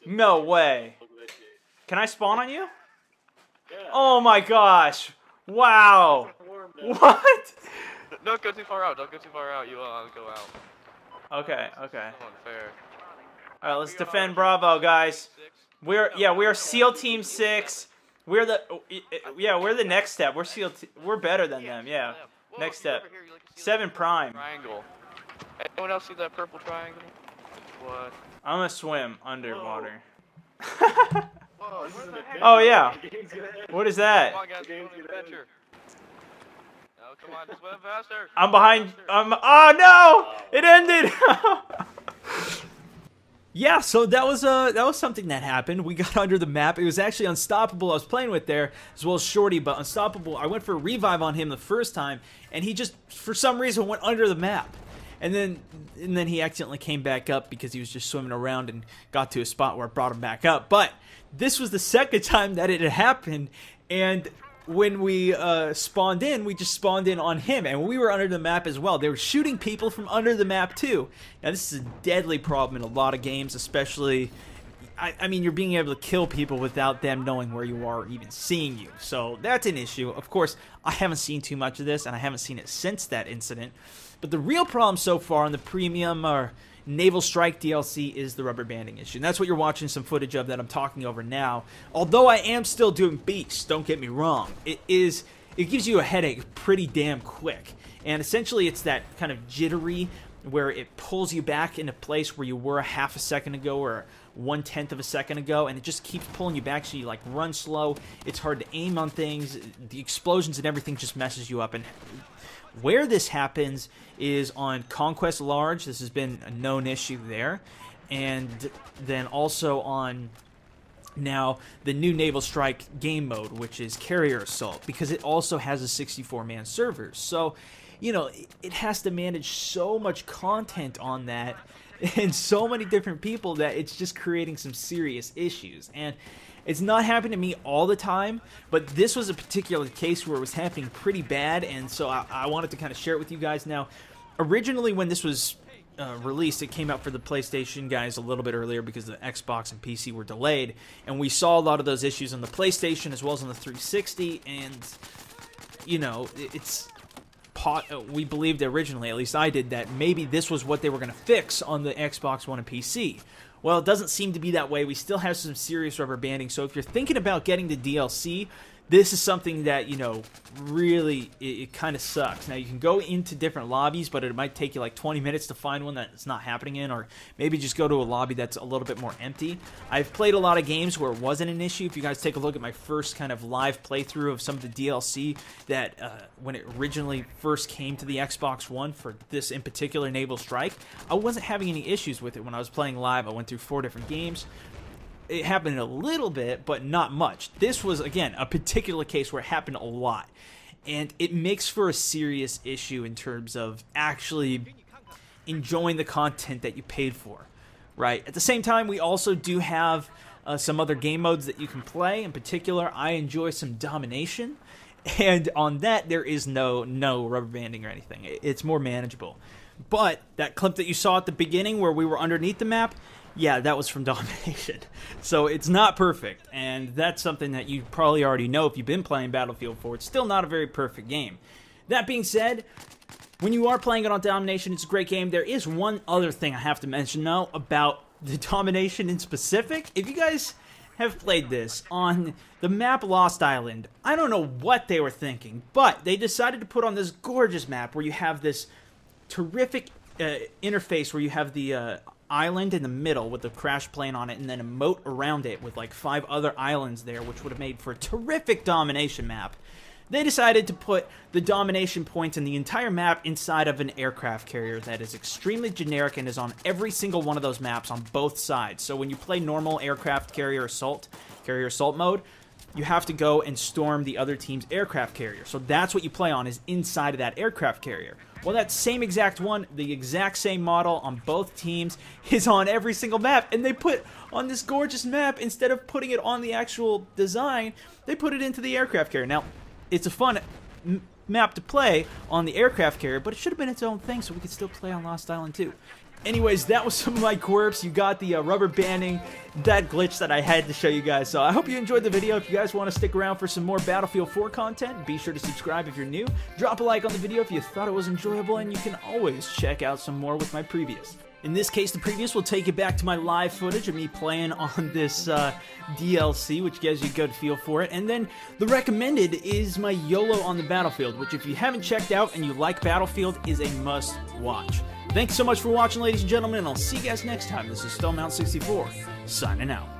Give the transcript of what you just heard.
No way. Can I spawn on you? Oh my gosh. Wow. What? Don't go too far out. Don't go too far out. You will go out. Okay, okay. Unfair. All right, let's defend Bravo, guys. We are SEAL Team 6. We're the next step. We're better than them. Yeah. Next step. 7 Prime. Triangle. Anyone else see that purple triangle? What? I'm gonna swim underwater. Whoa, Oh yeah. What is that? Come on, guys, we're on an adventure. No, come on, swim faster. I'm behind. Oh no! It ended. Yeah, so that was something that happened. We got under the map. It was actually Unstoppable I was playing with there, as well as Shorty, but Unstoppable, I went for a revive on him the first time, and he just, for some reason, went under the map. And then he accidentally came back up because he was just swimming around and got to a spot where it brought him back up. But this was the second time that it had happened, and when we spawned in, we just spawned in on him, and we were under the map as well. They were shooting people from under the map too. Now this is a deadly problem in a lot of games, especially, I mean, you're being able to kill people without them knowing where you are or even seeing you. So that's an issue. Of course, I haven't seen too much of this, and I haven't seen it since that incident. But the real problem so far in the premium or Naval Strike DLC is the rubber banding issue. And that's what you're watching some footage of that I'm talking over now. Although I am still doing beasts, don't get me wrong. It gives you a headache pretty damn quick. And essentially it's that kind of jittery where it pulls you back into place where you were a half a second ago or 1/10 of a second ago, and it just keeps pulling you back, so you like run slow. It's hard to aim on things. The explosions and everything just messes you up. And where this happens is on Conquest Large. This has been a known issue there. And then also on now the new Naval Strike game mode, which is Carrier Assault, because it also has a 64-man server. So, you know, it has to manage so much content on that and so many different people that it's just creating some serious issues. And it's not happening to me all the time, but this was a particular case where it was happening pretty bad, and so I wanted to kind of share it with you guys. Now, originally when this was released, it came out for the PlayStation guys a little bit earlier because the Xbox and PC were delayed, and we saw a lot of those issues on the PlayStation as well as on the 360, and, you know, we believed originally, at least I did, that maybe this was what they were going to fix on the Xbox One and PC. Well, it doesn't seem to be that way. We still have some serious rubber banding, so if you're thinking about getting the DLC, this is something that, you know, really, it kind of sucks. Now, you can go into different lobbies, but it might take you like 20 minutes to find one that's not happening in, or maybe just go to a lobby that's a little bit more empty. I've played a lot of games where it wasn't an issue. If you guys take a look at my first kind of live playthrough of some of the DLC that when it originally first came to the Xbox One for this in particular Naval Strike, I wasn't having any issues with it when I was playing live. I went through 4 different games. It happened a little bit, but not much. This was, again, a particular case where it happened a lot. And it makes for a serious issue in terms of actually enjoying the content that you paid for, right? At the same time, we also do have some other game modes that you can play. In particular, I enjoy some domination. And on that, there is no rubber banding or anything. It's more manageable. But that clip that you saw at the beginning where we were underneath the map, yeah, that was from Domination. So it's not perfect, and that's something that you probably already know if you've been playing Battlefield 4. It's still not a very perfect game. That being said, when you are playing it on Domination, it's a great game. There is one other thing I have to mention, though, about the Domination in specific. If you guys have played this on the map Lost Island, I don't know what they were thinking, but they decided to put on this gorgeous map where you have this terrific interface where you have the island in the middle with the crash plane on it, and then a moat around it with like 5 other islands there, which would have made for a terrific domination map. They decided to put the domination points in the entire map inside of an aircraft carrier that is extremely generic and is on every single one of those maps on both sides. So when you play normal aircraft carrier assault mode, you have to go and storm the other team's aircraft carrier. So that's what you play on, is inside of that aircraft carrier. Well, that same exact one, the exact same model on both teams, is on every single map. And they put on this gorgeous map, instead of putting it on the actual design, they put it into the aircraft carrier. Now, it's a fun map to play on the aircraft carrier, but it should have been its own thing so we could still play on Lost Island too. Anyways, that was some of my quirks. You got the rubber banding, that glitch that I had to show you guys. So I hope you enjoyed the video. If you guys want to stick around for some more Battlefield 4 content, be sure to subscribe if you're new. Drop a like on the video if you thought it was enjoyable, and you can always check out some more with my previous. In this case, the previous will take you back to my live footage of me playing on this DLC, which gives you a good feel for it. And then the recommended is my YOLO on the Battlefield, which if you haven't checked out and you like Battlefield, is a must-watch. Thanks so much for watching, ladies and gentlemen, and I'll see you guys next time. This is Stone Mount 64, signing out.